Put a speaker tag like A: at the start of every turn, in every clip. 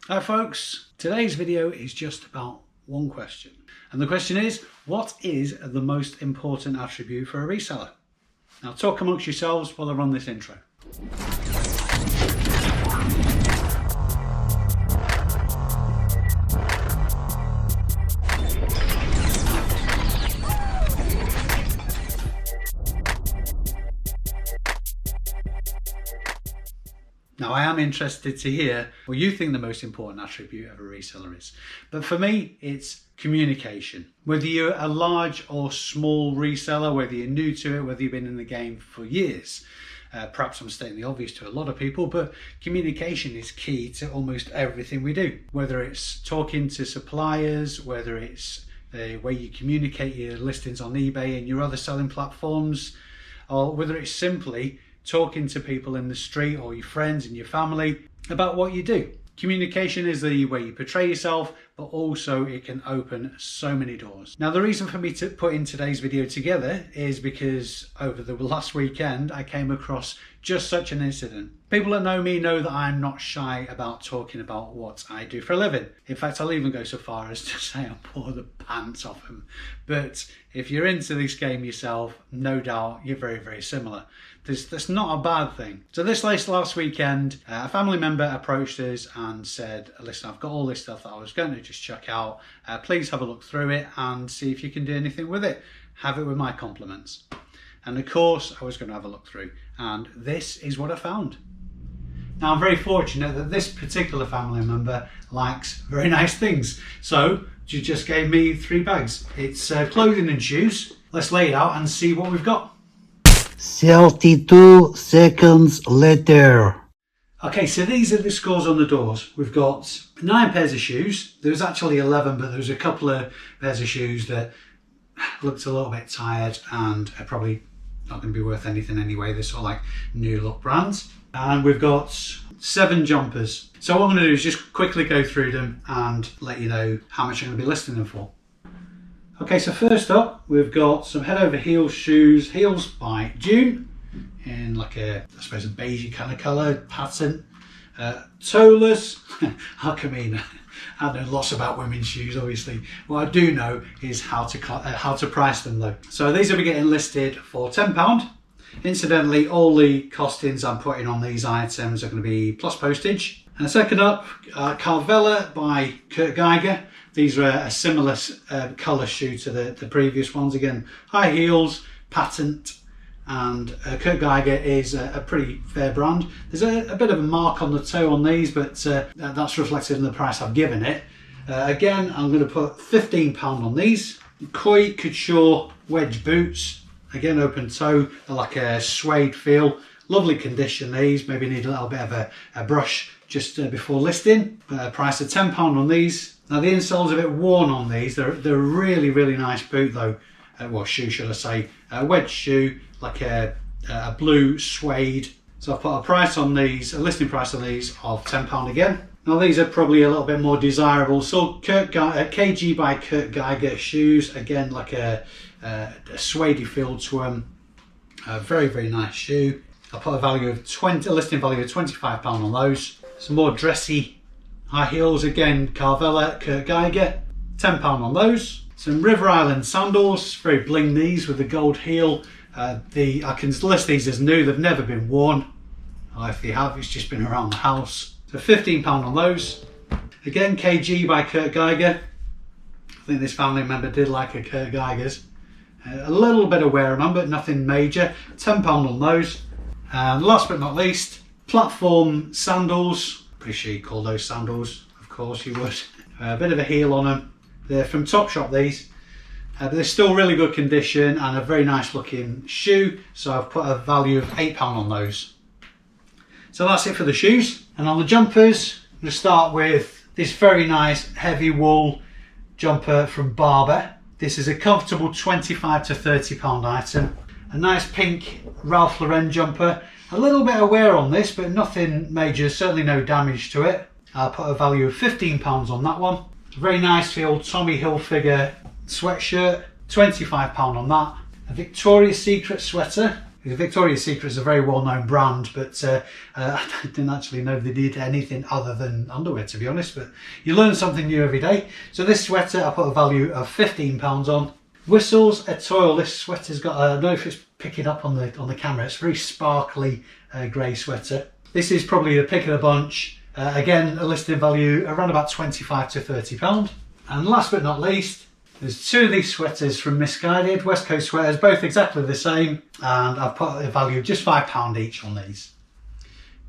A: Hi folks, today's video is just about one question. And the question is, what is the most important attribute for a reseller? Now talk amongst yourselves while I run this intro. Now I am interested to hear what you think the most important attribute of a reseller is. But for me, it's communication. Whether you're a large or small reseller, whether you're new to it, whether you've been in the game for years, perhaps I'm stating the obvious to a lot of people, but communication is key to almost everything we do. Whether it's talking to suppliers, whether it's the way you communicate your listings on eBay and your other selling platforms, or whether it's simply talking to people in the street or your friends and your family about what you do. Communication is the way you portray yourself, but also it can open so many doors. Now, the reason for me to put in today's video together is because over the last weekend, I came across just such an incident. People that know me know that I'm not shy about talking about what I do for a living. In fact, I'll even go so far as to say I pour the pants off them. But if you're into this game yourself, no doubt you're very, very similar. That's not a bad thing. So this last weekend, a family member approached us and said, listen, I've got all this stuff that I was going to just chuck out. Please have a look through it and see if you can do anything with it. Have it with my compliments. And of course, I was going to have a look through. And this is what I found. Now, I'm very fortunate that this particular family member likes very nice things. So she just gave me 3 bags. It's clothing and shoes. Let's lay it out and see what we've got.
B: 32 seconds later.
A: Okay, so these are the scores on the doors. We've got 9 pairs of shoes. There was actually 11, but there was a couple of pairs of shoes that looked a little bit tired and are probably not going to be worth anything anyway. They're sort of like new look brands. And we've got 7 jumpers. So what I'm going to do is just quickly go through them and let you know how much I'm going to be listing them for. Okay, so first up, we've got some head over heels shoes, heels by June, in like a, I suppose, a beigey kind of colour pattern. Toeless, I know lots about women's shoes, obviously. What I do know is how to price them though. So these will be getting listed for £10. Incidentally, all the costings I'm putting on these items are going to be plus postage. And second up, Carvela by Kurt Geiger. These are a similar colour shoe to the previous ones. Again, high heels, patent, and Kurt Geiger is a pretty fair brand. There's a bit of a mark on the toe on these, but that's reflected in the price I've given it. Again, I'm going to put £15 on these. Koi Couture wedge boots. Again, open toe, they're like a suede feel. Lovely condition these, maybe need a little bit of a brush just before listing. Price of £10 on these. Now the insole's a bit worn on these. They're a really, really nice boot though. Well, shoe should I say. A wedge shoe, like a blue suede. So I've put a price on these, a listing price on these of £10 again. Now these are probably a little bit more desirable. So KG by Kurt Geiger shoes. Again, like a suede feel to them. A very, very nice shoe. I put a listing value of £25 on those. Some more dressy high heels, again, Carvela, Kurt Geiger, £10 on those. Some River Island sandals, very bling these with the gold heel. I can list these as new, they've never been worn. If they have, it's just been around the house. So £15 on those. Again, KG by Kurt Geiger. I think this family member did like a Kurt Geiger's. A little bit of wear on them, but nothing major. £10 on those. And last but not least, platform sandals. Pretty sure you call those sandals, of course you would. A bit of a heel on them. They're from Topshop these, but they're still really good condition and a very nice looking shoe. So I've put a value of £8 on those. So that's it for the shoes. And on the jumpers, I'm going to start with this very nice heavy wool jumper from Barber. This is a comfortable £25 to £30 item. A nice pink Ralph Lauren jumper. A little bit of wear on this, but nothing major, certainly no damage to it. I'll put a value of £15 on that one. A very nice feel Tommy Hilfiger sweatshirt, £25 on that. A Victoria's Secret sweater, Victoria's Secret is a very well-known brand, but I didn't actually know they did anything other than underwear, to be honest, but you learn something new every day. So this sweater, I put a value of £15 on. Whistles a Toil. This sweater's got, I don't know if it's picking up on the camera, it's a very sparkly grey sweater. This is probably the pick of the bunch. Again, a listing value around about £25 to £30. And last but not least, there's two of these sweaters from Misguided, West Coast sweaters, both exactly the same, and I've put a value of just £5 each on these.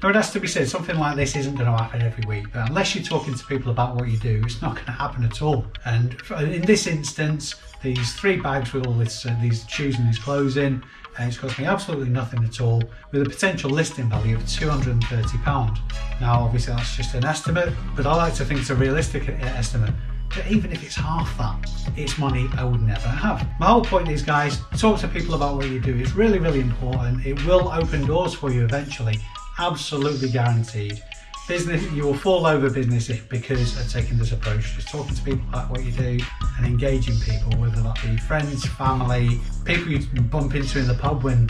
A: Now it has to be said, something like this isn't going to happen every week, but unless you're talking to people about what you do, it's not going to happen at all. And in this instance, these 3 bags with all this, these shoes and these clothes in, it's cost me absolutely nothing at all, with a potential listing value of £230. Now obviously that's just an estimate, but I like to think it's a realistic estimate. But even if it's half that, it's money I would never have. My whole point is, guys, talk to people about what you do. It's really, really important. It will open doors for you eventually, absolutely guaranteed. Business, you will fall over business because of taking this approach, just talking to people about what you do and engaging people, whether that be friends, family, people you bump into in the pub when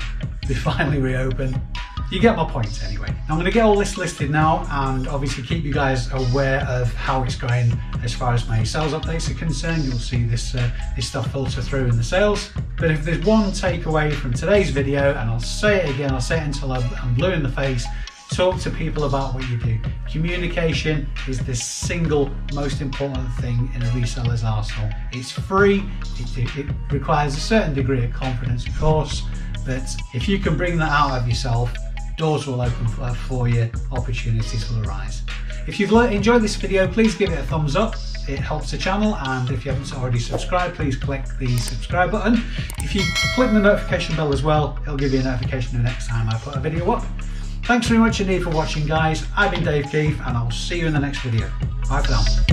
A: they finally reopen. You get my point anyway. I'm going to get all this listed now and obviously keep you guys aware of how it's going as far as my sales updates are concerned. You'll see this stuff filter through in the sales. But if there's one takeaway from today's video, and I'll say it again, I'll say it until I'm blue in the face, talk to people about what you do. Communication is the single most important thing in a reseller's arsenal. It's free, it requires a certain degree of confidence, of course, but if you can bring that out of yourself, doors will open for you, opportunities will arise. If you've enjoyed this video, please give it a thumbs up. It helps the channel, and if you haven't already subscribed, please click the subscribe button. If you click the notification bell as well, it'll give you a notification the next time I put a video up. Thanks very much indeed for watching, guys. I've been Dave Keefe, and I'll see you in the next video. Bye for now.